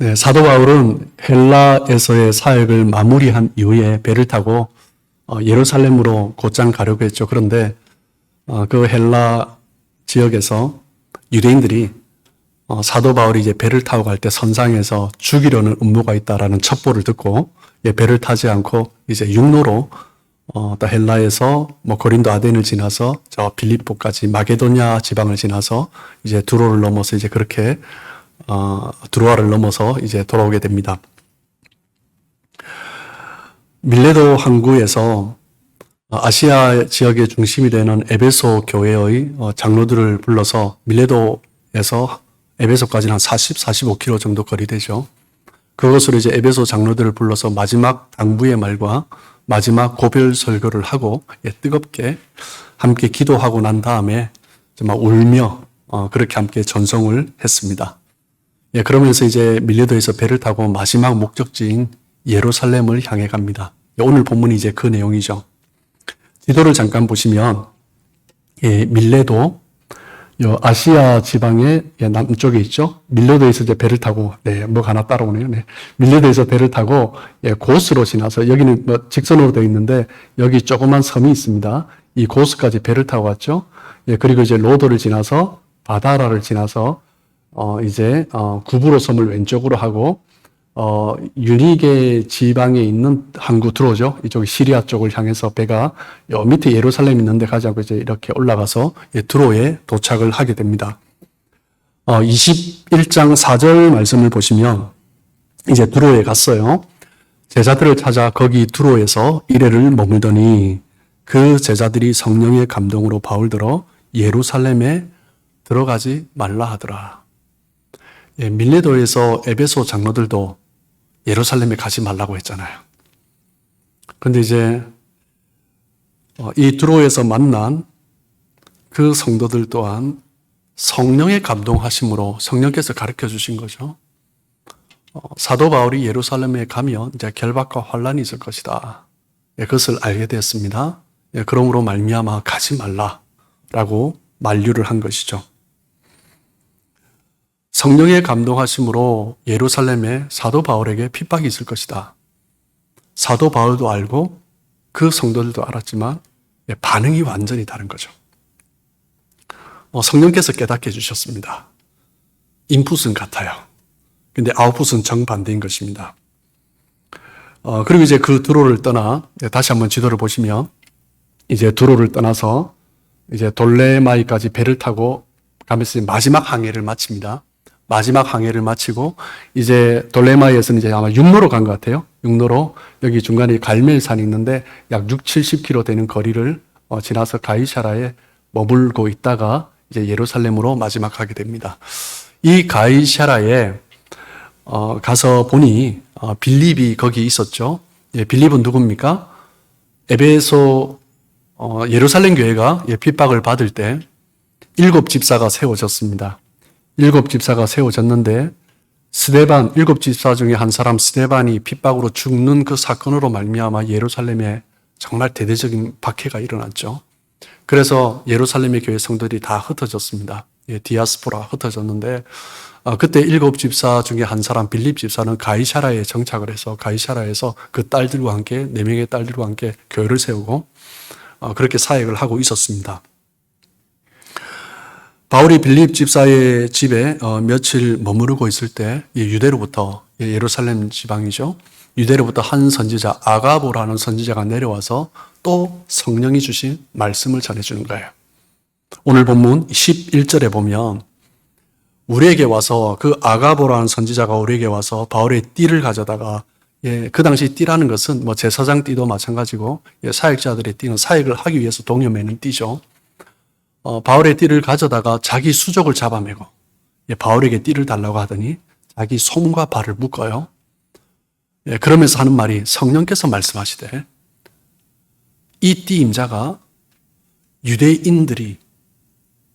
네, 사도 바울은 헬라에서의 사역을 마무리한 이후에 배를 타고 예루살렘으로 곧장 가려고 했죠. 그런데 그 헬라 지역에서 유대인들이 사도 바울이 이제 배를 타고 갈 때 선상에서 죽이려는 음모가 있다라는 첩보를 듣고 배를 타지 않고 이제 육로로 또 헬라에서 고린도 아덴을 지나서 저 빌립보까지 마게도냐 지방을 지나서 이제 두로를 넘어서 이제 그렇게 드로아를 넘어서 이제 돌아오게 됩니다. 밀레도 항구에서 아시아 지역의 중심이 되는 에베소 교회의 장로들을 불러서 밀레도에서 에베소까지는 한 45km 정도 거리 되죠. 그것으로 이제 에베소 장로들을 불러서 마지막 당부의 말과 마지막 고별 설교를 하고 뜨겁게 함께 기도하고 난 다음에 정말 울며 그렇게 함께 전송을 했습니다. 그러면서 이제 밀레도에서 배를 타고 마지막 목적지인 예루살렘을 향해 갑니다. 오늘 본문이 이제 그 내용이죠. 지도를 잠깐 보시면 밀레도 아시아 지방의 남쪽에 있죠. 밀레도에서 이제 배를 타고 뭐가 하나 따라오네요. 밀레도에서 배를 타고 고스로 지나서 여기는 직선으로 되어 있는데 여기 조그만 섬이 있습니다. 이 고스까지 배를 타고 갔죠. 그리고 이제 로도를 지나서 바다라를 지나서 이제 구브로 섬을 왼쪽으로 하고 유니게 지방에 있는 항구 드로죠. 이쪽 시리아 쪽을 향해서 배가 요 밑에 예루살렘 있는데 가지 않고 이제 이렇게 올라가서 드로에 도착을 하게 됩니다. 21장 4절 말씀을 보시면 이제 드로에 갔어요. 제자들을 찾아 거기 드로에서 이래를 머물더니 그 제자들이 성령의 감동으로 바울들어 예루살렘에 들어가지 말라 하더라. 밀레도에서 에베소 장로들도 예루살렘에 가지 말라고 했잖아요. 그런데 이제 이 드로에서 만난 그 성도들 또한 성령의 감동하심으로 성령께서 가르쳐 주신 거죠. 사도 바울이 예루살렘에 가면 이제 결박과 환란이 있을 것이다. 그것을 알게 되었습니다. 그러므로 말미암아 가지 말라라고 만류를 한 것이죠. 성령의 감동하심으로 예루살렘에 사도 바울에게 핍박이 있을 것이다. 사도 바울도 알고 그 성도들도 알았지만 반응이 완전히 다른 거죠. 성령께서 깨닫게 해주셨습니다. 인풋은 같아요. 근데 아웃풋은 정반대인 것입니다. 그리고 이제 그 두로를 떠나 다시 한번 지도를 보시면 이제 두로를 떠나서 이제 돌레마이까지 배를 타고 가면서 마지막 항해를 마칩니다. 마지막 항해를 마치고 이제 돌레마이에서는 이제 아마 육로로 간 것 같아요. 육로로 여기 중간에 갈멜산이 있는데 약 60-70km 되는 거리를 지나서 가이사라에 머물고 있다가 이제 예루살렘으로 마지막 가게 됩니다. 이 가이사라에 가서 보니 빌립이 거기 있었죠. 빌립은 누굽니까? 에베소 예루살렘 교회가 핍박을 받을 때 7 집사가 세워졌습니다. 7 집사가 세워졌는데 스데반 7 집사 중에 한 사람 스데반이 핍박으로 죽는 그 사건으로 말미암아 예루살렘에 정말 대대적인 박해가 일어났죠. 그래서 예루살렘의 교회 성도들이 다 흩어졌습니다. 디아스포라 흩어졌는데 그때 7 집사 중에 한 사람 빌립 집사는 가이사라에 정착을 해서 가이사라에서 그 딸들과 함께 4명의 딸들과 함께 교회를 세우고 그렇게 사역을 하고 있었습니다. 바울이 빌립 집사의 집에 며칠 머무르고 있을 때 유대로부터 예루살렘 지방이죠. 유대로부터 한 선지자 아가보라는 선지자가 내려와서 또 성령이 주신 말씀을 전해주는 거예요. 오늘 본문 11절에 보면 우리에게 와서 그 아가보라는 선지자가 우리에게 와서 바울의 띠를 가져다가 그 당시 띠라는 것은 제사장 띠도 마찬가지고 사역자들의 띠는 사역을 하기 위해서 동여매는 띠죠. 바울의 띠를 가져다가 자기 수족을 잡아매고 바울에게 띠를 달라고 하더니 자기 손과 발을 묶어요. 그러면서 하는 말이 성령께서 말씀하시되 이 띠 임자가 유대인들이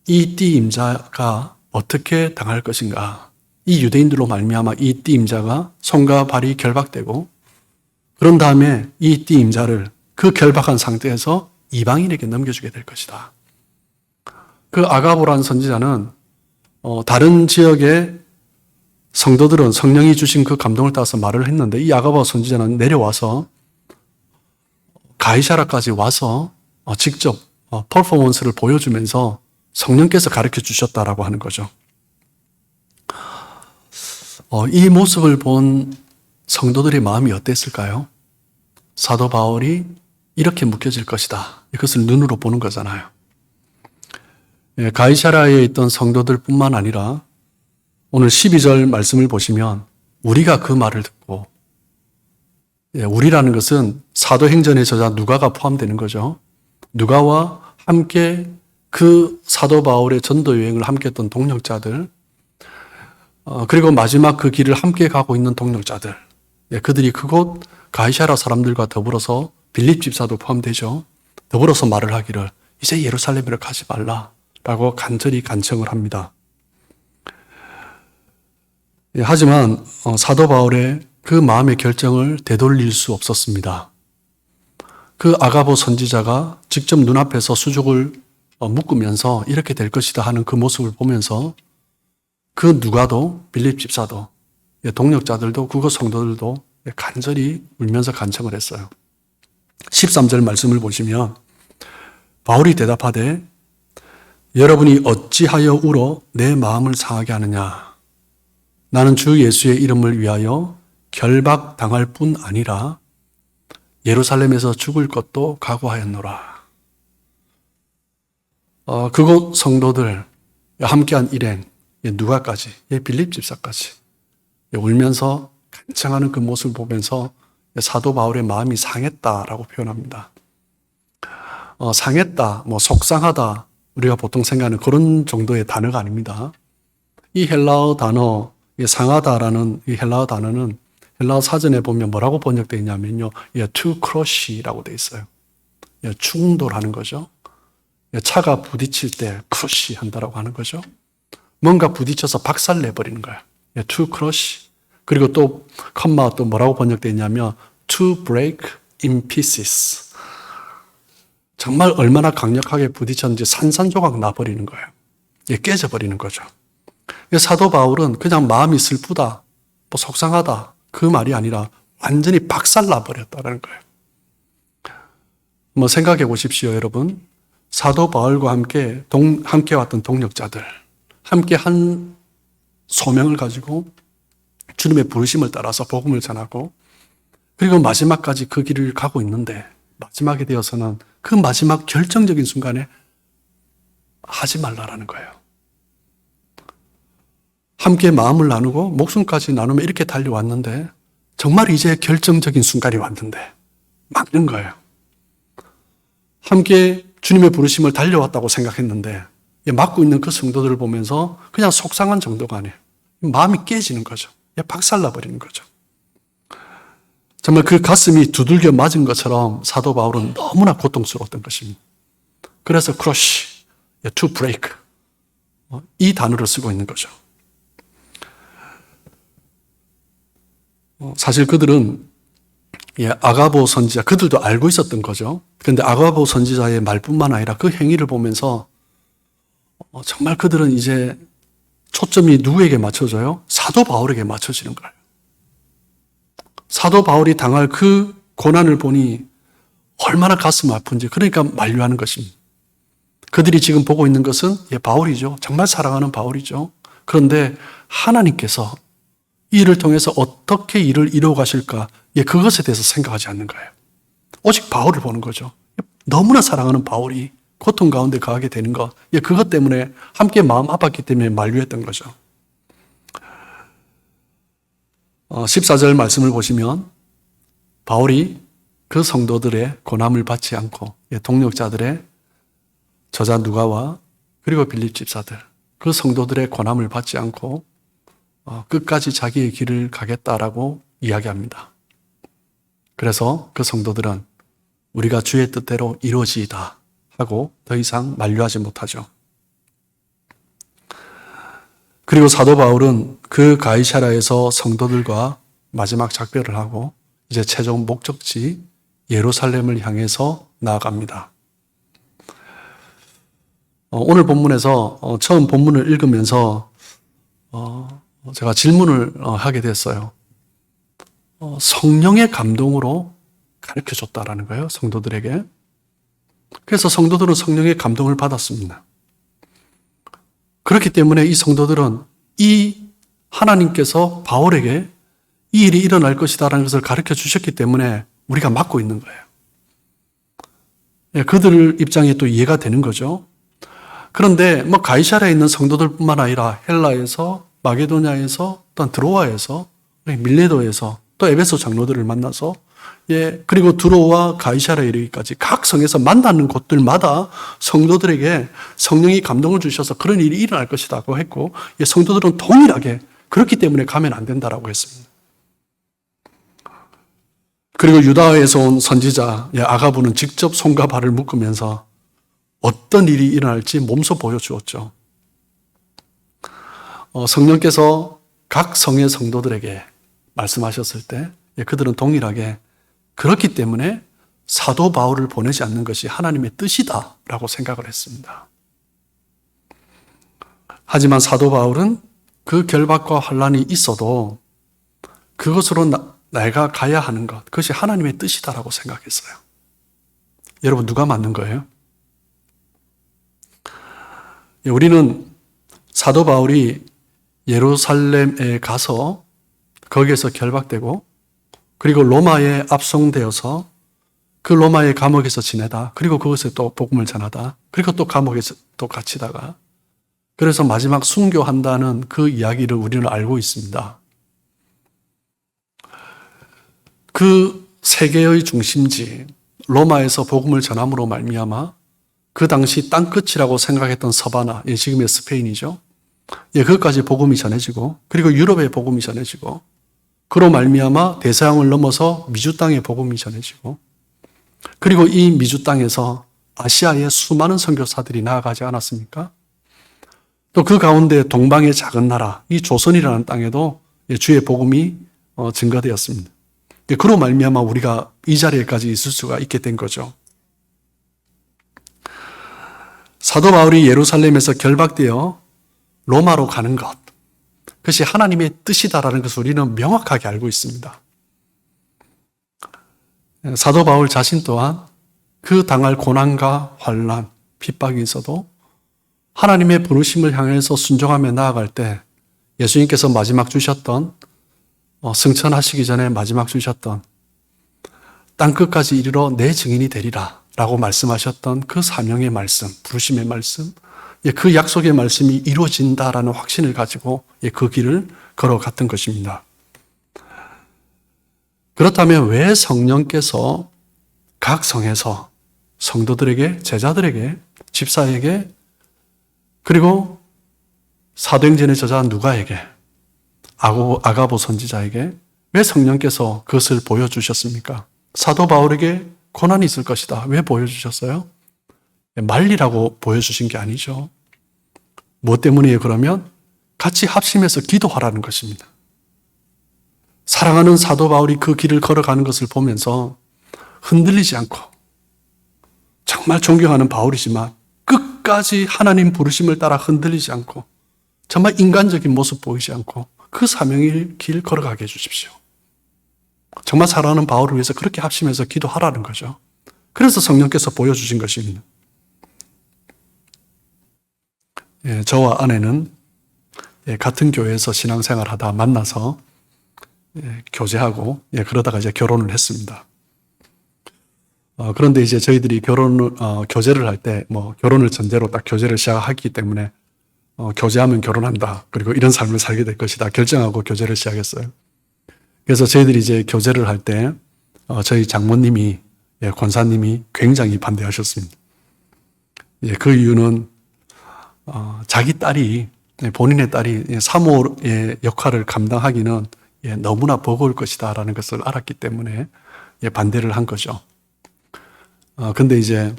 이 띠 임자가 어떻게 당할 것인가. 이 유대인들로 말미암아 이 띠 임자가 손과 발이 결박되고 그런 다음에 이 띠 임자를 그 결박한 상태에서 이방인에게 넘겨주게 될 것이다. 그 아가보라는 선지자는 다른 지역의 성도들은 성령이 주신 그 감동을 따라서 말을 했는데 이 아가바 선지자는 내려와서 가이사라까지 와서 직접 퍼포먼스를 보여주면서 성령께서 가르쳐 주셨다라고 하는 거죠. 이 모습을 본 성도들의 마음이 어땠을까요? 사도 바울이 이렇게 묶여질 것이다. 이것을 눈으로 보는 거잖아요. 가이사라에 있던 성도들 뿐만 아니라 오늘 12절 말씀을 보시면 우리가 그 말을 듣고, 우리라는 것은 사도행전의 저자 누가가 포함되는 거죠. 누가와 함께 그 사도 바울의 전도 여행을 함께 했던 동역자들, 그리고 마지막 그 길을 함께 가고 있는 동역자들, 그들이 그곳 가이사라 사람들과 더불어서 빌립 집사도 포함되죠. 더불어서 말을 하기를 이제 예루살렘으로 가지 말라라고 간절히 간청을 합니다. 하지만 사도 바울의 그 마음의 결정을 되돌릴 수 없었습니다. 그 아가보 선지자가 직접 눈앞에서 수족을 묶으면서 이렇게 될 것이다 하는 그 모습을 보면서 그 누가도 빌립 집사도 동역자들도 그곳 성도들도 간절히 울면서 간청을 했어요. 13절 말씀을 보시면 바울이 대답하되 여러분이 어찌하여 울어 내 마음을 상하게 하느냐. 나는 주 예수의 이름을 위하여 결박당할 뿐 아니라 예루살렘에서 죽을 것도 각오하였노라. 그곳 성도들 함께한 일행 누가까지 빌립 집사까지 울면서 간청하는 그 모습을 보면서 사도 바울의 마음이 상했다라고 표현합니다. 상했다, 속상하다 우리가 보통 생각하는 그런 정도의 단어가 아닙니다. 이 헬라어 단어 상하다라는 이 헬라어 단어는 헬라어 사전에 보면 뭐라고 번역되어 있냐면요, to crush라고 되어 있어요. 충돌하는 거죠. 차가 부딪힐 때 crush 한다라고 하는 거죠. 뭔가 부딪혀서 박살내버리는 거예요. to crush. 그리고 또 컴마 또 뭐라고 번역되어 있냐면 to break in pieces. 정말 얼마나 강력하게 부딪혔는지 산산조각 나버리는 거예요. 깨져버리는 거죠. 사도 바울은 그냥 마음이 슬프다, 속상하다 그 말이 아니라 완전히 박살나버렸다는 거예요. 생각해 보십시오, 여러분. 사도 바울과 함께 왔던 동역자들, 함께 한 소명을 가지고 주님의 부르심을 따라서 복음을 전하고 그리고 마지막까지 그 길을 가고 있는데 마지막에 되어서는 그 마지막 결정적인 순간에 하지 말라라는 거예요. 함께 마음을 나누고 목숨까지 나누며 이렇게 달려왔는데 정말 이제 결정적인 순간이 왔는데 막는 거예요. 함께 주님의 부르심을 달려왔다고 생각했는데 막고 있는 그 성도들을 보면서 그냥 속상한 정도가 아니에요. 마음이 깨지는 거죠. 박살나버리는 거죠. 정말 그 가슴이 두들겨 맞은 것처럼 사도 바울은 너무나 고통스러웠던 것입니다. 그래서 crush, to break 이 단어를 쓰고 있는 거죠. 사실 그들은 아가보 선지자, 그들도 알고 있었던 거죠. 그런데 아가보 선지자의 말뿐만 아니라 그 행위를 보면서 정말 그들은 이제 초점이 누구에게 맞춰져요? 사도 바울에게 맞춰지는 거예요. 사도 바울이 당할 그 고난을 보니 얼마나 가슴 아픈지 그러니까 만류하는 것입니다. 그들이 지금 보고 있는 것은 바울이죠. 정말 사랑하는 바울이죠. 그런데 하나님께서 이 일을 통해서 어떻게 일을 이루어 가실까? 그것에 대해서 생각하지 않는 거예요. 오직 바울을 보는 거죠. 너무나 사랑하는 바울이 고통 가운데 가게 되는 것. 그것 때문에 함께 마음 아팠기 때문에 만류했던 거죠. 14절 말씀을 보시면 바울이 그 성도들의 고난을 받지 않고 동역자들의 저자 누가와 그리고 빌립 집사들 그 성도들의 고난을 받지 않고 끝까지 자기의 길을 가겠다라고 이야기합니다. 그래서 그 성도들은 우리가 주의 뜻대로 이루어지이다 하고 더 이상 만류하지 못하죠. 그리고 사도 바울은 그 가이사라에서 성도들과 마지막 작별을 하고 이제 최종 목적지 예루살렘을 향해서 나아갑니다. 오늘 본문에서 처음 본문을 읽으면서 제가 질문을 하게 됐어요. 성령의 감동으로 가르쳐 줬다라는 거예요, 성도들에게. 그래서 성도들은 성령의 감동을 받았습니다. 그렇기 때문에 이 성도들은 이 하나님께서 바울에게 이 일이 일어날 것이다라는 것을 가르쳐 주셨기 때문에 우리가 맡고 있는 거예요. 그들 입장에 또 이해가 되는 거죠. 그런데 가이사랴에 있는 성도들뿐만 아니라 헬라에서, 마게도냐에서, 또한 드로아에서, 밀레도에서, 또 에베소 장로들을 만나서 그리고 드로아 가이사랴에 이르기까지 각 성에서 만나는 곳들마다 성도들에게 성령이 감동을 주셔서 그런 일이 일어날 것이라고 했고, 성도들은 동일하게 그렇기 때문에 가면 안 된다라고 했습니다. 그리고 유다에서 온 선지자 아가부는 직접 손과 발을 묶으면서 어떤 일이 일어날지 몸소 보여주었죠. 성령께서 각 성의 성도들에게 말씀하셨을 때 그들은 동일하게 그렇기 때문에 사도 바울을 보내지 않는 것이 하나님의 뜻이다라고 생각을 했습니다. 하지만 사도 바울은 그 결박과 환난이 있어도 그것으로 내가 가야 하는 것, 그것이 하나님의 뜻이다라고 생각했어요. 여러분, 누가 맞는 거예요? 우리는 사도 바울이 예루살렘에 가서 거기에서 결박되고 그리고 로마에 압송되어서 그 로마의 감옥에서 지내다, 그리고 그것에 또 복음을 전하다, 그리고 또 감옥에서 또 갇히다가 그래서 마지막 순교한다는 그 이야기를 우리는 알고 있습니다. 그 세계의 중심지 로마에서 복음을 전함으로 말미암아 그 당시 땅끝이라고 생각했던 서바나, 지금의 스페인이죠. 그것까지 복음이 전해지고 그리고 유럽에 복음이 전해지고 그로 말미암아 대서양을 넘어서 미주 땅에 복음이 전해지고 그리고 이 미주 땅에서 아시아의 수많은 선교사들이 나아가지 않았습니까? 또 그 가운데 동방의 작은 나라, 이 조선이라는 땅에도 주의 복음이 증거되었습니다. 그로 말미암아 우리가 이 자리에까지 있을 수가 있게 된 거죠. 사도 바울이 예루살렘에서 결박되어 로마로 가는 것, 그것이 하나님의 뜻이다라는 것을 우리는 명확하게 알고 있습니다. 사도 바울 자신 또한 그 당할 고난과 환난, 핍박이 있어도 하나님의 부르심을 향해서 순종하며 나아갈 때 예수님께서 마지막 주셨던, 승천하시기 전에 마지막 주셨던 땅끝까지 이르러 내 증인이 되리라 라고 말씀하셨던 그 사명의 말씀, 부르심의 말씀, 그 약속의 말씀이 이루어진다라는 확신을 가지고 그 길을 걸어갔던 것입니다. 그렇다면 왜 성령께서 각 성에서 성도들에게, 제자들에게, 집사에게, 그리고 사도행전의 저자 누가에게, 아가보 선지자에게 왜 성령께서 그것을 보여주셨습니까? 사도 바울에게 고난이 있을 것이다. 왜 보여주셨어요? 말리라고 보여주신 게 아니죠. 무엇 때문이에요? 그러면 같이 합심해서 기도하라는 것입니다. 사랑하는 사도 바울이 그 길을 걸어가는 것을 보면서 흔들리지 않고 정말 존경하는 바울이지만 끝까지 하나님 부르심을 따라 흔들리지 않고 정말 인간적인 모습 보이지 않고 그 사명의 길 걸어가게 해주십시오. 정말 사랑하는 바울을 위해서 그렇게 합심해서 기도하라는 거죠. 그래서 성령께서 보여주신 것입니다. 저와 아내는 같은 교회에서 신앙생활 하다 만나서 교제하고 그러다가 이제 결혼을 했습니다. 그런데 이제 저희들이 교제를 할 때 결혼을 전제로 딱 교제를 시작하기 때문에 교제하면 결혼한다. 그리고 이런 삶을 살게 될 것이다. 결정하고 교제를 시작했어요. 그래서 저희들이 이제 교제를 할 때 저희 장모님이, 권사님이 굉장히 반대하셨습니다. 그 이유는 자기 딸이, 본인의 딸이 사모의 역할을 감당하기는 너무나 버거울 것이다 라는 것을 알았기 때문에 반대를 한 거죠. 근데 이제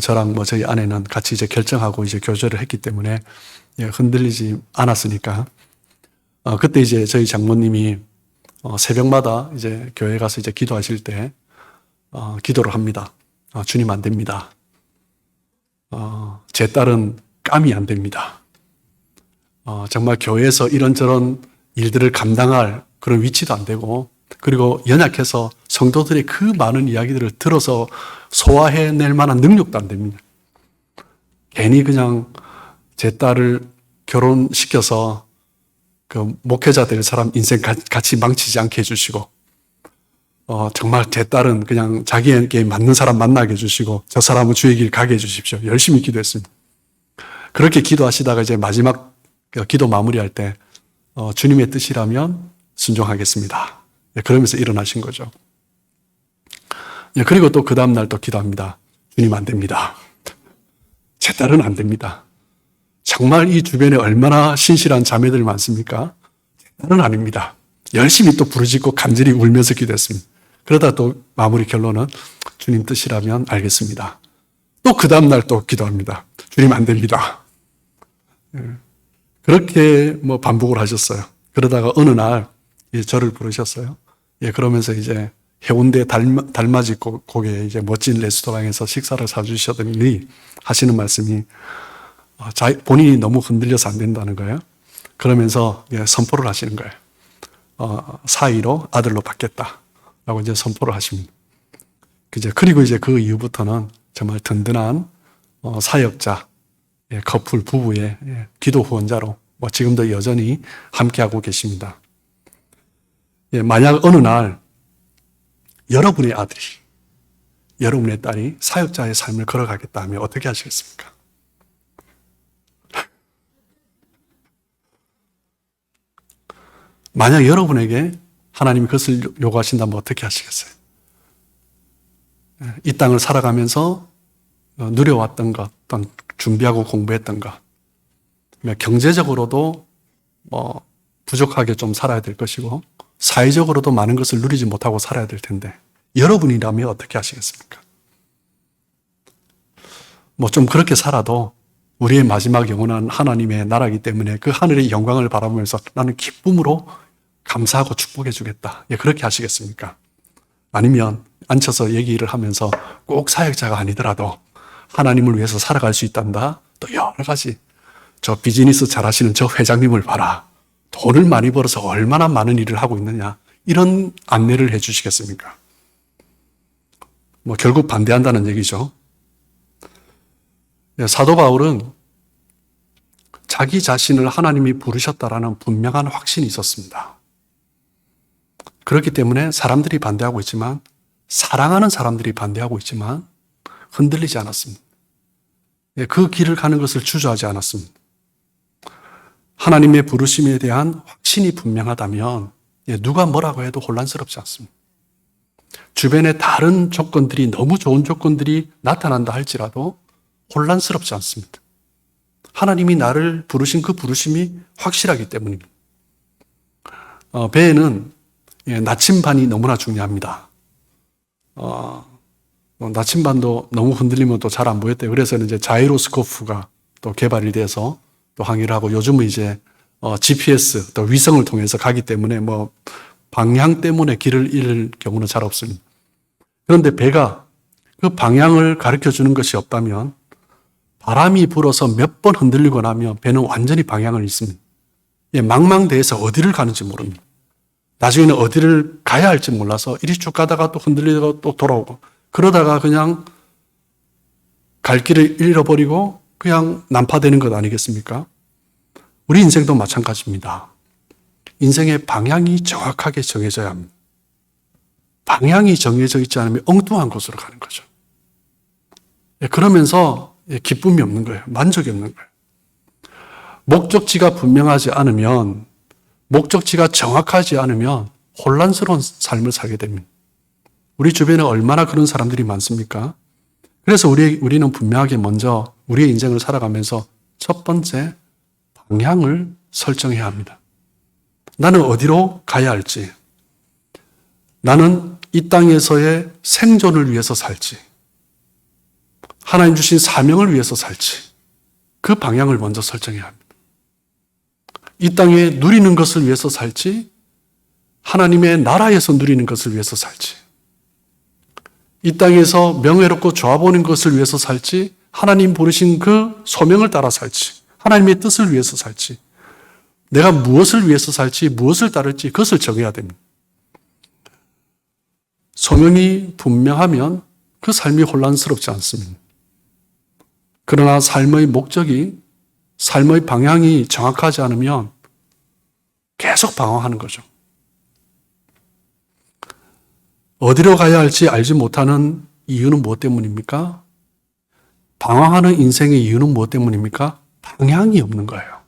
저랑 저희 아내는 같이 이제 결정하고 이제 교제를 했기 때문에 흔들리지 않았으니까 그때 이제 저희 장모님이 새벽마다 이제 교회 가서 이제 기도하실 때 기도를 합니다. 주님 안 됩니다. 제 딸은 깜이 안 됩니다. 정말 교회에서 이런저런 일들을 감당할 그런 위치도 안 되고, 그리고 연약해서 성도들의 그 많은 이야기들을 들어서 소화해낼 만한 능력도 안 됩니다. 괜히 그냥 제 딸을 결혼시켜서 그 목회자 될 사람 인생 같이 망치지 않게 해주시고, 정말 제 딸은 그냥 자기에게 맞는 사람 만나게 해주시고, 저 사람은 주의 길 가게 해주십시오. 열심히 기도했습니다. 그렇게 기도하시다가 이제 마지막 기도 마무리할 때, 주님의 뜻이라면 순종하겠습니다. 그러면서 일어나신 거죠. 그리고 또 그 다음날 또 기도합니다. 주님 안 됩니다. 제 딸은 안 됩니다. 정말 이 주변에 얼마나 신실한 자매들 많습니까? 제 딸은 아닙니다. 열심히 또 부르짖고 간절히 울면서 기도했습니다. 그러다 또 마무리 결론은 주님 뜻이라면 알겠습니다. 또 그 다음날 또 기도합니다. 주님 안 됩니다. 그렇게 반복을 하셨어요. 그러다가 어느 날 저를 부르셨어요. 그러면서 이제 해운대 달맞이 고개 이제 멋진 레스토랑에서 식사를 사주셨더니 하시는 말씀이 본인이 너무 흔들려서 안 된다는 거예요. 그러면서 선포를 하시는 거예요. 사이로 아들로 받겠다라고 이제 선포를 하십니다. 그리고 이제 그 이후부터는 정말 든든한 사역자, 커플 부부의 기도 후원자로 지금도 여전히 함께하고 계십니다. 만약 어느 날 여러분의 아들이, 여러분의 딸이 사역자의 삶을 걸어가겠다 하면 어떻게 하시겠습니까? 만약 여러분에게 하나님이 그것을 요구하신다면 어떻게 하시겠어요? 이 땅을 살아가면서 누려왔던 것, 또는 준비하고 공부했던 것, 경제적으로도 부족하게 좀 살아야 될 것이고, 사회적으로도 많은 것을 누리지 못하고 살아야 될 텐데, 여러분이라면 어떻게 하시겠습니까? 좀 그렇게 살아도 우리의 마지막 영원한 하나님의 나라이기 때문에 그 하늘의 영광을 바라보면서 나는 기쁨으로 감사하고 축복해 주겠다. 그렇게 하시겠습니까? 아니면 앉혀서 얘기를 하면서 꼭 사역자가 아니더라도 하나님을 위해서 살아갈 수 있단다. 또 여러 가지. 저 비즈니스 잘하시는 저 회장님을 봐라. 돈을 많이 벌어서 얼마나 많은 일을 하고 있느냐. 이런 안내를 해 주시겠습니까? 결국 반대한다는 얘기죠. 사도 바울은 자기 자신을 하나님이 부르셨다라는 분명한 확신이 있었습니다. 그렇기 때문에 사람들이 반대하고 있지만, 사랑하는 사람들이 반대하고 있지만 흔들리지 않았습니다. 그 길을 가는 것을 주저하지 않았습니다. 하나님의 부르심에 대한 확신이 분명하다면 누가 뭐라고 해도 혼란스럽지 않습니다. 주변에 다른 조건들이, 너무 좋은 조건들이 나타난다 할지라도 혼란스럽지 않습니다. 하나님이 나를 부르신 그 부르심이 확실하기 때문입니다. 배에는 나침반이 너무나 중요합니다. 나침반도 너무 흔들리면 또 잘 안 보였대요. 그래서 이제 자이로스코프가 또 개발이 돼서 또 항의를 하고, 요즘은 이제 GPS, 또 위성을 통해서 가기 때문에 방향 때문에 길을 잃을 경우는 잘 없습니다. 그런데 배가 그 방향을 가르쳐 주는 것이 없다면, 바람이 불어서 몇 번 흔들리고 나면 배는 완전히 방향을 잃습니다. 망망대해서 어디를 가는지 모릅니다. 나중에는 어디를 가야 할지 몰라서 이리 쭉 가다가 또 흔들리다가 또 돌아오고, 그러다가 그냥 갈 길을 잃어버리고 그냥 난파되는 것 아니겠습니까? 우리 인생도 마찬가지입니다. 인생의 방향이 정확하게 정해져야 합니다. 방향이 정해져 있지 않으면 엉뚱한 곳으로 가는 거죠. 그러면서 기쁨이 없는 거예요. 만족이 없는 거예요. 목적지가 분명하지 않으면, 목적지가 정확하지 않으면 혼란스러운 삶을 살게 됩니다. 우리 주변에 얼마나 그런 사람들이 많습니까? 그래서 우리는 분명하게 먼저 우리의 인생을 살아가면서 첫 번째 방향을 설정해야 합니다. 나는 어디로 가야 할지, 나는 이 땅에서의 생존을 위해서 살지, 하나님 주신 사명을 위해서 살지, 그 방향을 먼저 설정해야 합니다. 이 땅에 누리는 것을 위해서 살지, 하나님의 나라에서 누리는 것을 위해서 살지, 이 땅에서 명예롭고 좋아보는 것을 위해서 살지, 하나님 부르신 그 소명을 따라 살지, 하나님의 뜻을 위해서 살지, 내가 무엇을 위해서 살지, 무엇을 따를지 그것을 정해야 됩니다. 소명이 분명하면 그 삶이 혼란스럽지 않습니다. 그러나 삶의 목적이, 삶의 방향이 정확하지 않으면 계속 방황하는 거죠. 어디로 가야 할지 알지 못하는 이유는 무엇 때문입니까? 방황하는 인생의 이유는 무엇 때문입니까? 방향이 없는 거예요.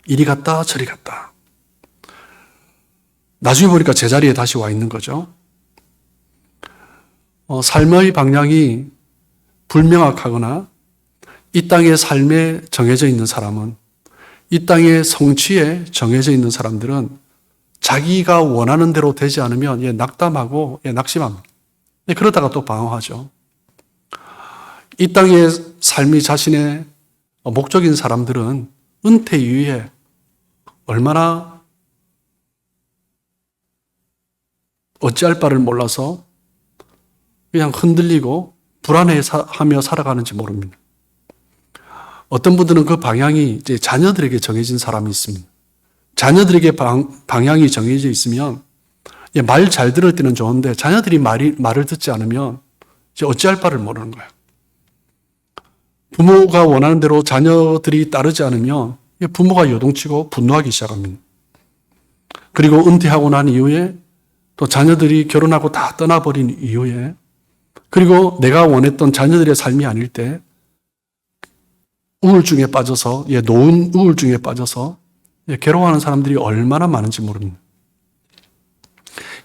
이리 갔다 저리 갔다. 나중에 보니까 제자리에 다시 와 있는 거죠. 삶의 방향이 불명확하거나 이 땅의 삶에 정해져 있는 사람은, 이 땅의 성취에 정해져 있는 사람들은 자기가 원하는 대로 되지 않으면 낙담하고 낙심합니다. 그러다가 또 방황하죠. 이 땅의 삶이 자신의 목적인 사람들은 은퇴 이후에 얼마나 어찌할 바를 몰라서 그냥 흔들리고 불안해하며 살아가는지 모릅니다. 어떤 분들은 그 방향이 이제 자녀들에게 정해진 사람이 있습니다. 자녀들에게 방향이 정해져 있으면 말 잘 들을 때는 좋은데 자녀들이 말을 듣지 않으면 이제 어찌할 바를 모르는 거예요. 부모가 원하는 대로 자녀들이 따르지 않으면 부모가 요동치고 분노하기 시작합니다. 그리고 은퇴하고 난 이후에 또 자녀들이 결혼하고 다 떠나버린 이후에, 그리고 내가 원했던 자녀들의 삶이 아닐 때 우울증에 빠져서, 노인 우울증에 빠져서 괴로워하는 사람들이 얼마나 많은지 모릅니다.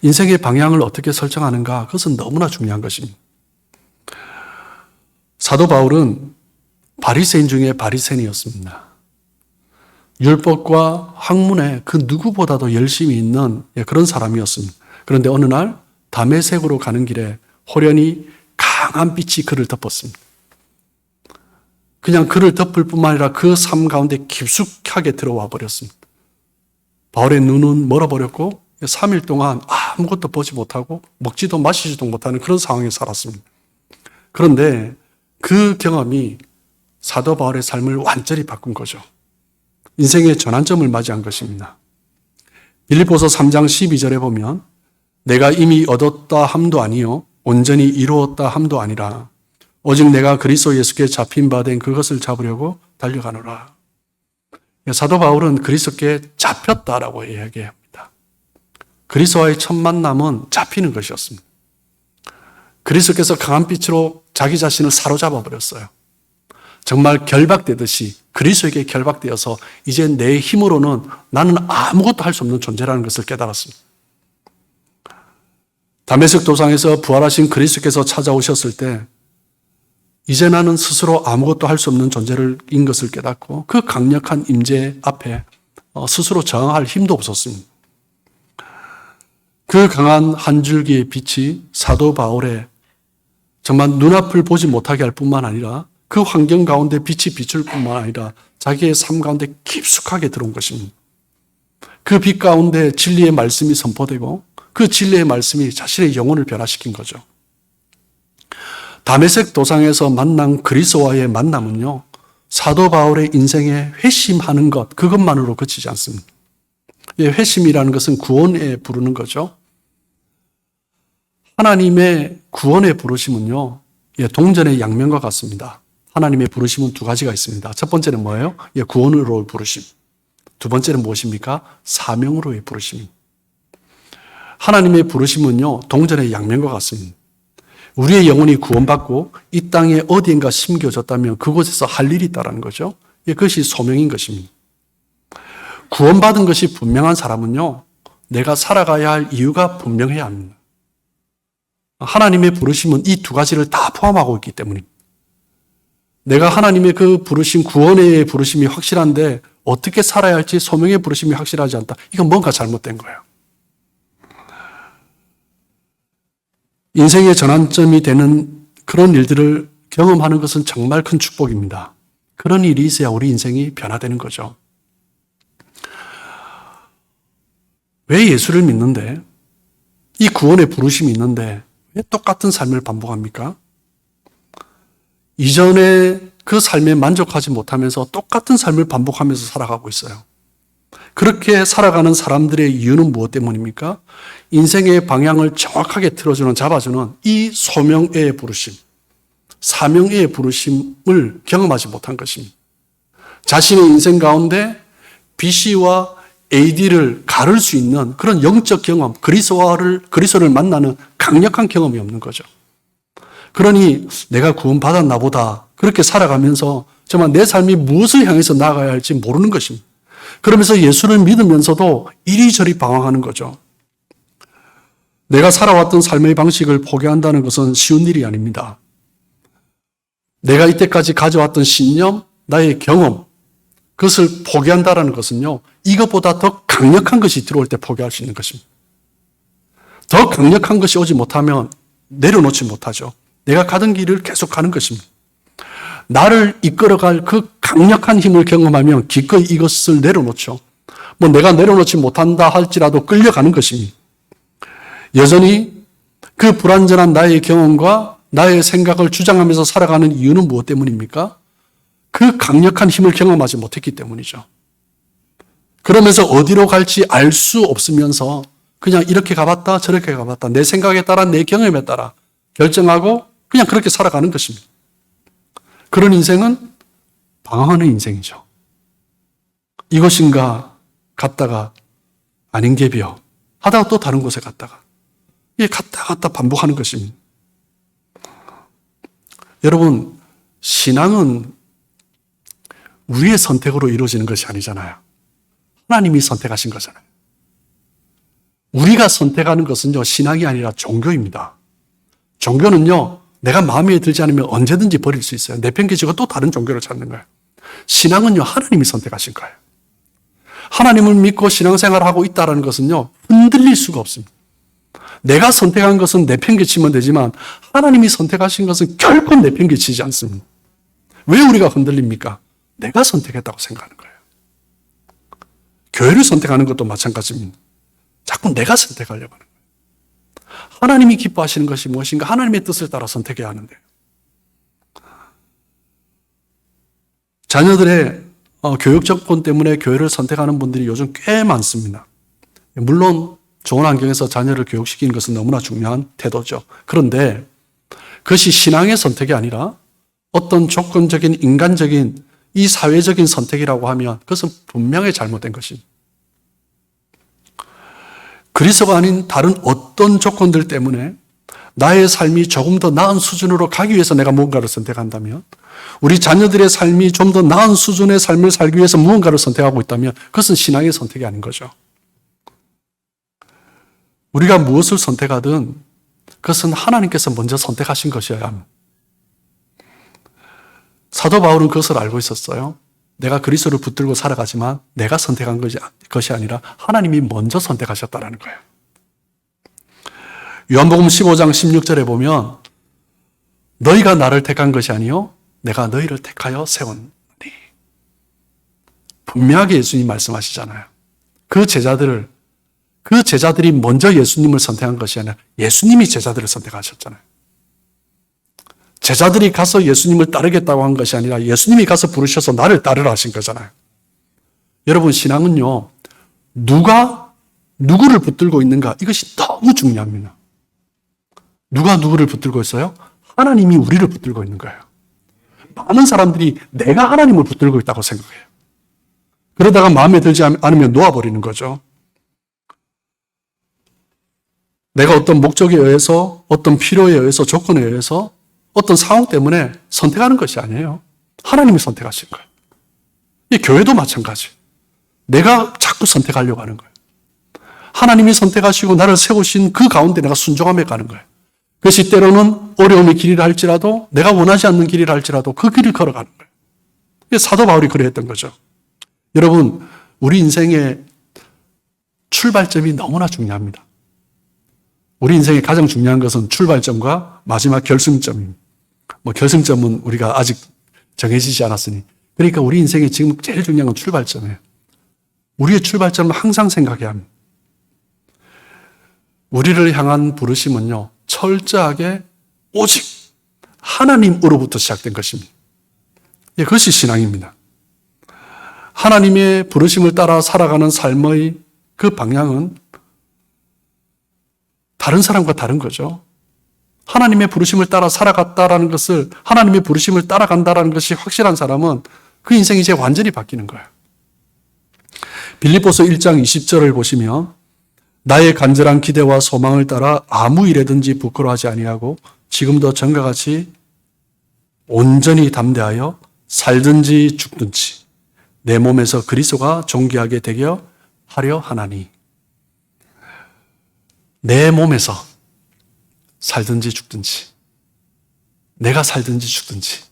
인생의 방향을 어떻게 설정하는가, 그것은 너무나 중요한 것입니다. 사도 바울은 바리새인 중에 바리새인이었습니다. 율법과 학문에 그 누구보다도 열심히 있는 그런 사람이었습니다. 그런데 어느 날 다메섹으로 가는 길에 호련히 강한 빛이 그를 덮었습니다. 그냥 그를 덮을 뿐만 아니라 그 삶 가운데 깊숙하게 들어와 버렸습니다. 바울의 눈은 멀어버렸고 3일 동안 아무것도 보지 못하고 먹지도 마시지도 못하는 그런 상황에 살았습니다. 그런데 그 경험이 사도 바울의 삶을 완전히 바꾼 거죠. 인생의 전환점을 맞이한 것입니다. 빌립보서 3장 12절에 보면 내가 이미 얻었다 함도 아니요 온전히 이루었다 함도 아니라 오직 내가 그리스도 예수께 잡힌 바 된 그것을 잡으려고 달려가노라. 사도 바울은 그리스도께 잡혔다라고 이야기합니다. 그리스도와의 첫 만남은 잡히는 것이었습니다. 그리스도께서 강한 빛으로 자기 자신을 사로잡아 버렸어요. 정말 결박되듯이 그리스도에게 결박되어서 이제 내 힘으로는 나는 아무것도 할 수 없는 존재라는 것을 깨달았습니다. 다메섹 도상에서 부활하신 그리스도께서 찾아오셨을 때 이제 나는 스스로 아무것도 할 수 없는 존재인 것을 깨닫고 그 강력한 임재 앞에 스스로 저항할 힘도 없었습니다. 그 강한 한 줄기의 빛이 사도 바울의 정말 눈앞을 보지 못하게 할 뿐만 아니라 그 환경 가운데 빛이 비출 뿐만 아니라 자기의 삶 가운데 깊숙하게 들어온 것입니다. 그 빛 가운데 진리의 말씀이 선포되고 그 진리의 말씀이 자신의 영혼을 변화시킨 거죠. 다메섹 도상에서 만난 그리스도와의 만남은요, 사도 바울의 인생에 회심하는 것, 그것만으로 그치지 않습니다. 회심이라는 것은 구원에 부르는 거죠. 하나님의 구원의 부르심은요, 동전의 양면과 같습니다. 하나님의 부르심은 두 가지가 있습니다. 첫 번째는 뭐예요? 구원으로의 부르심. 두 번째는 무엇입니까? 사명으로의 부르심. 하나님의 부르심은요, 동전의 양면과 같습니다. 우리의 영혼이 구원받고 이 땅에 어디인가 심겨졌다면 그곳에서 할 일이 있다는 거죠. 그것이 소명인 것입니다. 구원받은 것이 분명한 사람은요, 내가 살아가야 할 이유가 분명해야 합니다. 하나님의 부르심은 이 두 가지를 다 포함하고 있기 때문입니다. 내가 하나님의 그 부르심, 구원의 부르심이 확실한데 어떻게 살아야 할지 소명의 부르심이 확실하지 않다. 이건 뭔가 잘못된 거예요. 인생의 전환점이 되는 그런 일들을 경험하는 것은 정말 큰 축복입니다. 그런 일이 있어야 우리 인생이 변화되는 거죠. 왜 예수를 믿는데, 이 구원의 부르심이 있는데 왜 똑같은 삶을 반복합니까? 이전에 그 삶에 만족하지 못하면서 똑같은 삶을 반복하면서 살아가고 있어요. 그렇게 살아가는 사람들의 이유는 무엇 때문입니까? 인생의 방향을 정확하게 틀어주는, 잡아주는 이 소명의 부르심, 사명의 부르심을 경험하지 못한 것입니다. 자신의 인생 가운데 BC와 AD를 가를 수 있는 그런 영적 경험, 그리스도를 만나는 강력한 경험이 없는 거죠. 그러니 내가 구원받았나 보다 그렇게 살아가면서 정말 내 삶이 무엇을 향해서 나아가야 할지 모르는 것입니다. 그러면서 예수를 믿으면서도 이리저리 방황하는 거죠. 내가 살아왔던 삶의 방식을 포기한다는 것은 쉬운 일이 아닙니다. 내가 이때까지 가져왔던 신념, 나의 경험, 그것을 포기한다는 것은요, 이것보다 더 강력한 것이 들어올 때 포기할 수 있는 것입니다. 더 강력한 것이 오지 못하면 내려놓지 못하죠. 내가 가던 길을 계속 가는 것입니다. 나를 이끌어갈 그 강력한 힘을 경험하면 기꺼이 이것을 내려놓죠. 내가 내려놓지 못한다 할지라도 끌려가는 것입니다. 여전히 그 불완전한 나의 경험과 나의 생각을 주장하면서 살아가는 이유는 무엇 때문입니까? 그 강력한 힘을 경험하지 못했기 때문이죠. 그러면서 어디로 갈지 알 수 없으면서 그냥 이렇게 가봤다 저렇게 가봤다 내 생각에 따라 내 경험에 따라 결정하고 그냥 그렇게 살아가는 것입니다. 그런 인생은 방황하는 인생이죠. 이것인가 갔다가 아닌 게 비어 하다가 또 다른 곳에 갔다가 이게 갔다 반복하는 것입니다. 여러분, 신앙은 우리의 선택으로 이루어지는 것이 아니잖아요. 하나님이 선택하신 거잖아요. 우리가 선택하는 것은요, 신앙이 아니라 종교입니다. 종교는요, 내가 마음에 들지 않으면 언제든지 버릴 수 있어요. 내팽개치고 또 다른 종교를 찾는 거예요. 신앙은요, 하나님이 선택하신 거예요. 하나님을 믿고 신앙생활을 하고 있다는 것은요, 흔들릴 수가 없습니다. 내가 선택한 것은 내팽개치면 되지만 하나님이 선택하신 것은 결코 내팽개치지 않습니다. 왜 우리가 흔들립니까? 내가 선택했다고 생각하는 거예요. 교회를 선택하는 것도 마찬가지입니다. 자꾸 내가 선택하려고 하는 거예요. 하나님이 기뻐하시는 것이 무엇인가? 하나님의 뜻을 따라 선택해야 하는데 자녀들의 교육 정권 때문에 교회를 선택하는 분들이 요즘 꽤 많습니다. 물론 좋은 환경에서 자녀를 교육시키는 것은 너무나 중요한 태도죠. 그런데 그것이 신앙의 선택이 아니라 어떤 조건적인 인간적인 이 사회적인 선택이라고 하면 그것은 분명히 잘못된 것입니다. 그리스도가 아닌 다른 어떤 조건들 때문에 나의 삶이 조금 더 나은 수준으로 가기 위해서 내가 무언가를 선택한다면, 우리 자녀들의 삶이 좀 더 나은 수준의 삶을 살기 위해서 무언가를 선택하고 있다면 그것은 신앙의 선택이 아닌 거죠. 우리가 무엇을 선택하든 그것은 하나님께서 먼저 선택하신 것이어야 합니다. 사도 바울은 그것을 알고 있었어요. 내가 그리스도를 붙들고 살아가지만 내가 선택한 것이 아니라 하나님이 먼저 선택하셨다는 거예요. 요한복음 15장 16절에 보면 너희가 나를 택한 것이 아니요 내가 너희를 택하여 세웠니. 분명하게 예수님 말씀하시잖아요. 그 제자들이 먼저 예수님을 선택한 것이 아니라 예수님이 제자들을 선택하셨잖아요. 제자들이 가서 예수님을 따르겠다고 한 것이 아니라 예수님이 가서 부르셔서 나를 따르라 하신 거잖아요. 여러분, 신앙은요, 누가 누구를 붙들고 있는가, 이것이 너무 중요합니다. 누가 누구를 붙들고 있어요? 하나님이 우리를 붙들고 있는 거예요. 많은 사람들이 내가 하나님을 붙들고 있다고 생각해요. 그러다가 마음에 들지 않으면 놓아버리는 거죠. 내가 어떤 목적에 의해서, 어떤 필요에 의해서, 조건에 의해서, 어떤 상황 때문에 선택하는 것이 아니에요. 하나님이 선택하신 거예요. 이 교회도 마찬가지. 내가 자꾸 선택하려고 하는 거예요. 하나님이 선택하시고 나를 세우신 그 가운데 내가 순종하며 가는 거예요. 그것이 때로는 어려움의 길이라 할지라도, 내가 원하지 않는 길이라 할지라도 그 길을 걸어가는 거예요. 사도 바울이 그랬던 거죠. 여러분, 우리 인생의 출발점이 너무나 중요합니다. 우리 인생의 가장 중요한 것은 출발점과 마지막 결승점입니다. 결승점은 우리가 아직 정해지지 않았으니. 그러니까 우리 인생의 지금 제일 중요한 건 출발점이에요. 우리의 출발점은 항상 생각해야 합니다. 우리를 향한 부르심은요, 철저하게 오직 하나님으로부터 시작된 것입니다. 그것이 신앙입니다. 하나님의 부르심을 따라 살아가는 삶의 그 방향은 다른 사람과 다른 거죠. 하나님의 부르심을 따라 살아갔다라는 것을, 하나님의 부르심을 따라간다라는 것이 확실한 사람은 그 인생이 이제 완전히 바뀌는 거예요. 빌립보서 1장 20절을 보시면 나의 간절한 기대와 소망을 따라 아무 일에든지 부끄러워하지 아니하고 지금도 전과 같이 온전히 담대하여 살든지 죽든지 내 몸에서 그리스도가 존귀하게 되게 하려 하나니. 내 몸에서 살든지 죽든지, 내가 살든지 죽든지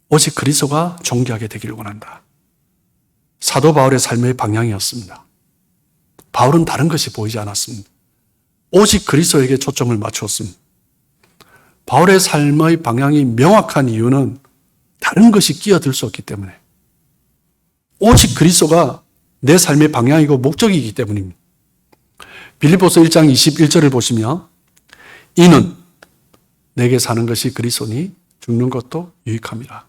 오직 그리스도가 존귀하게 되기를 원한다. 사도 바울의 삶의 방향이었습니다. 바울은 다른 것이 보이지 않았습니다. 오직 그리스도에게 초점을 맞추었습니다. 바울의 삶의 방향이 명확한 이유는 다른 것이 끼어들 수 없기 때문에, 오직 그리스도가 내 삶의 방향이고 목적이기 때문입니다. 빌립보서 1장 21절을 보시면 이는 내게 사는 것이 그리스도니 죽는 것도 유익함이라.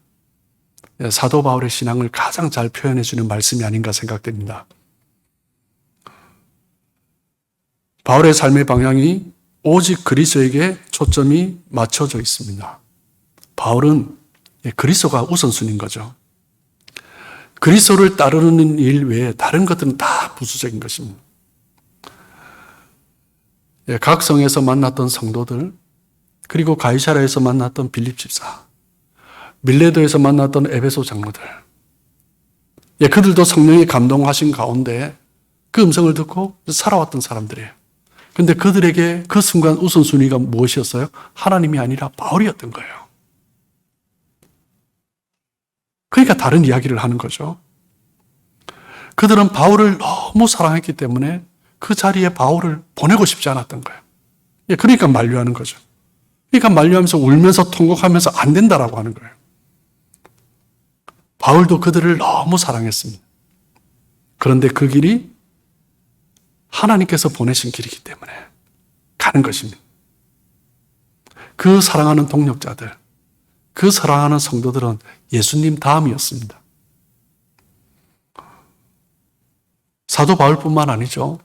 사도 바울의 신앙을 가장 잘 표현해 주는 말씀이 아닌가 생각됩니다. 바울의 삶의 방향이 오직 그리스도에게 초점이 맞춰져 있습니다. 바울은 그리스도가 우선순위인 거죠. 그리스도를 따르는 일 외에 다른 것들은 다 부수적인 것입니다. 각 성에서 만났던 성도들, 그리고 가이사라에서 만났던 빌립 집사, 밀레도에서 만났던 에베소 장로들, 그들도 성령이 감동하신 가운데 그 음성을 듣고 살아왔던 사람들이에요. 그런데 그들에게 그 순간 우선순위가 무엇이었어요? 하나님이 아니라 바울이었던 거예요. 그러니까 다른 이야기를 하는 거죠. 그들은 바울을 너무 사랑했기 때문에 그 자리에 바울을 보내고 싶지 않았던 거예요. 그러니까 만류하는 거죠. 그러니까 만류하면서 울면서 통곡하면서 안 된다라고 하는 거예요. 바울도 그들을 너무 사랑했습니다. 그런데 그 길이 하나님께서 보내신 길이기 때문에 가는 것입니다. 그 사랑하는 동역자들, 그 사랑하는 성도들은 예수님 다음이었습니다. 사도 바울뿐만 아니죠.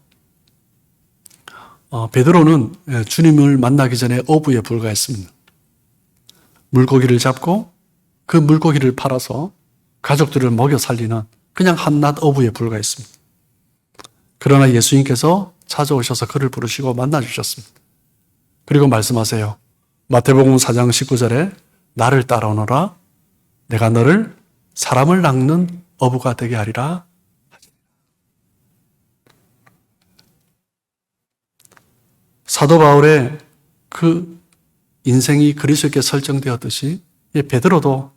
베드로는 주님을 만나기 전에 어부에 불과했습니다. 물고기를 잡고 그 물고기를 팔아서 가족들을 먹여 살리는 그냥 한낱 어부에 불과했습니다. 그러나 예수님께서 찾아오셔서 그를 부르시고 만나주셨습니다. 그리고 말씀하세요. 마태복음 4장 19절에 나를 따라오너라 내가 너를 사람을 낚는 어부가 되게 하리라. 사도 바울의 그 인생이 그리스도께 설정되었듯이 베드로도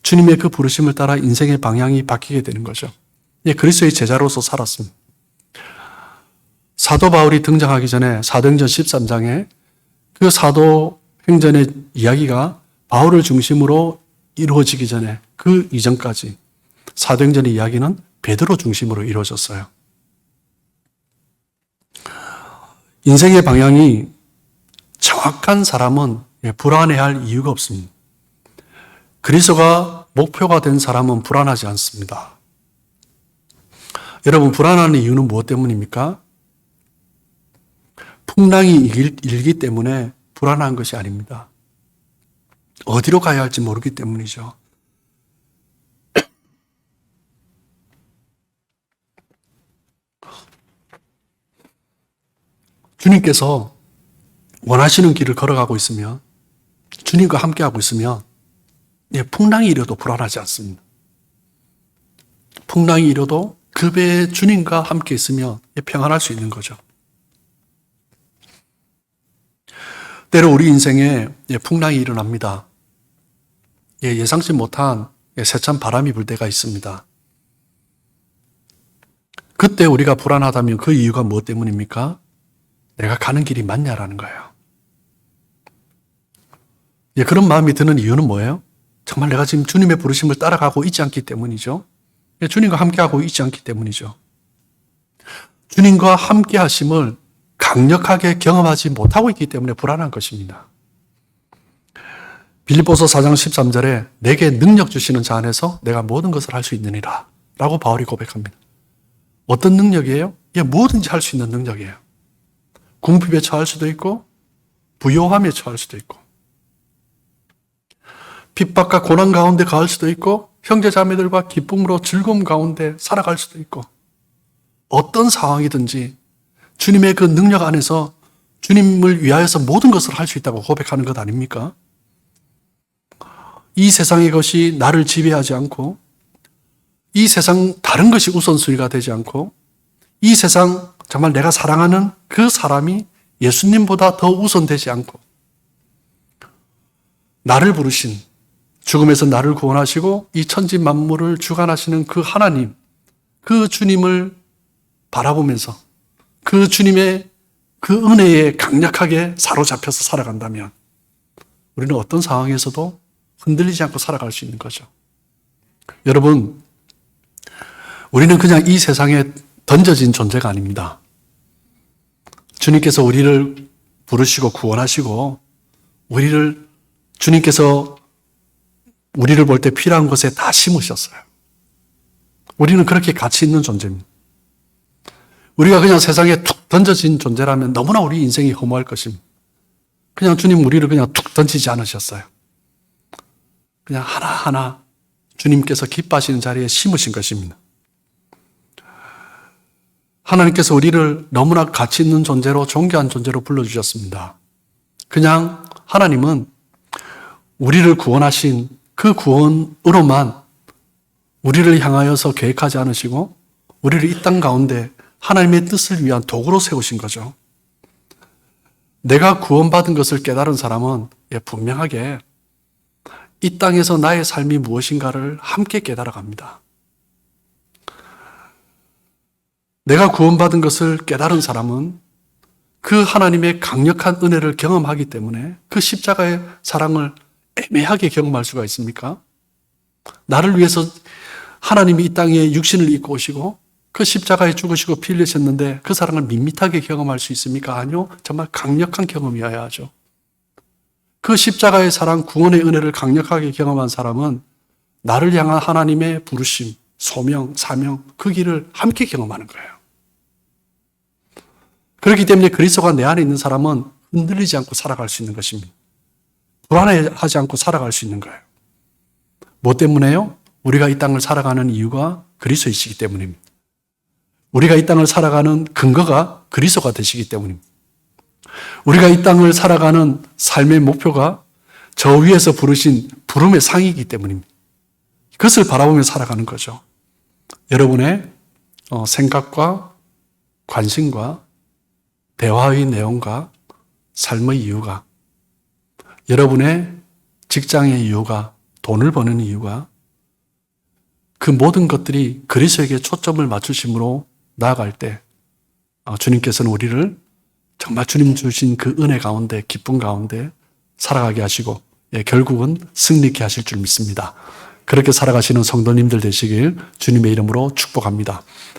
주님의 그 부르심을 따라 인생의 방향이 바뀌게 되는 거죠. 그리스도의 제자로서 살았습니다. 사도 바울이 등장하기 전에 사도행전 13장에 그 사도행전의 이야기가 바울을 중심으로 이루어지기 전에 그 이전까지 사도행전의 이야기는 베드로 중심으로 이루어졌어요. 인생의 방향이 정확한 사람은 불안해할 이유가 없습니다. 그리스도가 목표가 된 사람은 불안하지 않습니다. 여러분, 불안하는 이유는 무엇 때문입니까? 풍랑이 일기 때문에 불안한 것이 아닙니다. 어디로 가야 할지 모르기 때문이죠. 주님께서 원하시는 길을 걸어가고 있으면, 주님과 함께하고 있으면 풍랑이 일어도 불안하지 않습니다. 풍랑이 일어도 그 배에 주님과 함께 있으면 평안할 수 있는 거죠. 때로 우리 인생에 풍랑이 일어납니다. 예상치 못한 세찬 바람이 불 때가 있습니다. 그때 우리가 불안하다면 그 이유가 무엇 때문입니까? 내가 가는 길이 맞냐라는 거예요. 그런 마음이 드는 이유는 뭐예요? 정말 내가 지금 주님의 부르심을 따라가고 있지 않기 때문이죠. 주님과 함께하고 있지 않기 때문이죠. 주님과 함께 하심을 강력하게 경험하지 못하고 있기 때문에 불안한 것입니다. 빌립보서 4장 13절에 내게 능력 주시는 자 안에서 내가 모든 것을 할 수 있느니라 라고 바울이 고백합니다. 어떤 능력이에요? 이게 뭐든지 할 수 있는 능력이에요. 궁핍에 처할 수도 있고 부요함에 처할 수도 있고 핍박과 고난 가운데 가할 수도 있고 형제 자매들과 기쁨으로 즐거움 가운데 살아갈 수도 있고 어떤 상황이든지 주님의 그 능력 안에서 주님을 위하여서 모든 것을 할 수 있다고 고백하는 것 아닙니까? 이 세상의 것이 나를 지배하지 않고 이 세상 다른 것이 우선순위가 되지 않고 이 세상 정말 내가 사랑하는 그 사람이 예수님보다 더 우선되지 않고 나를 부르신 죽음에서 나를 구원하시고 이 천지 만물을 주관하시는 그 하나님, 그 주님을 바라보면서 그 주님의 그 은혜에 강력하게 사로잡혀서 살아간다면 우리는 어떤 상황에서도 흔들리지 않고 살아갈 수 있는 거죠. 여러분, 우리는 그냥 이 세상에 던져진 존재가 아닙니다. 주님께서 우리를 부르시고 구원하시고 주님께서 우리를 볼 때 필요한 곳에 다 심으셨어요. 우리는 그렇게 가치 있는 존재입니다. 우리가 그냥 세상에 툭 던져진 존재라면 너무나 우리 인생이 허무할 것입니다. 그냥 주님 우리를 그냥 툭 던지지 않으셨어요. 그냥 하나하나 주님께서 기뻐하시는 자리에 심으신 것입니다. 하나님께서 우리를 너무나 가치 있는 존재로 존귀한 존재로 불러주셨습니다. 그냥 하나님은 우리를 구원하신 그 구원으로만 우리를 향하여서 계획하지 않으시고 우리를 이 땅 가운데 하나님의 뜻을 위한 도구로 세우신 거죠. 내가 구원받은 것을 깨달은 사람은 분명하게 이 땅에서 나의 삶이 무엇인가를 함께 깨달아갑니다. 내가 구원받은 것을 깨달은 사람은 그 하나님의 강력한 은혜를 경험하기 때문에 그 십자가의 사랑을 애매하게 경험할 수가 있습니까? 나를 위해서 하나님이 이 땅에 육신을 입고 오시고 그 십자가에 죽으시고 피 흘리셨는데 그 사랑을 밋밋하게 경험할 수 있습니까? 아니요. 정말 강력한 경험이어야 하죠. 그 십자가의 사랑, 구원의 은혜를 강력하게 경험한 사람은 나를 향한 하나님의 부르심, 소명, 사명, 그 길을 함께 경험하는 거예요. 그렇기 때문에 그리스도가 내 안에 있는 사람은 흔들리지 않고 살아갈 수 있는 것입니다. 불안해하지 않고 살아갈 수 있는 거예요. 뭐 때문에요? 우리가 이 땅을 살아가는 이유가 그리스도이시기 때문입니다. 우리가 이 땅을 살아가는 근거가 그리스도가 되시기 때문입니다. 우리가 이 땅을 살아가는 삶의 목표가 저 위에서 부르신 부름의 상이기 때문입니다. 그것을 바라보며 살아가는 거죠. 여러분의 생각과 관심과 대화의 내용과 삶의 이유가 여러분의 직장의 이유가 돈을 버는 이유가 그 모든 것들이 그리스도에게 초점을 맞추심으로 나아갈 때 주님께서는 우리를 정말 주님 주신 그 은혜 가운데 기쁨 가운데 살아가게 하시고 결국은 승리케 하실 줄 믿습니다. 그렇게 살아가시는 성도님들 되시길 주님의 이름으로 축복합니다.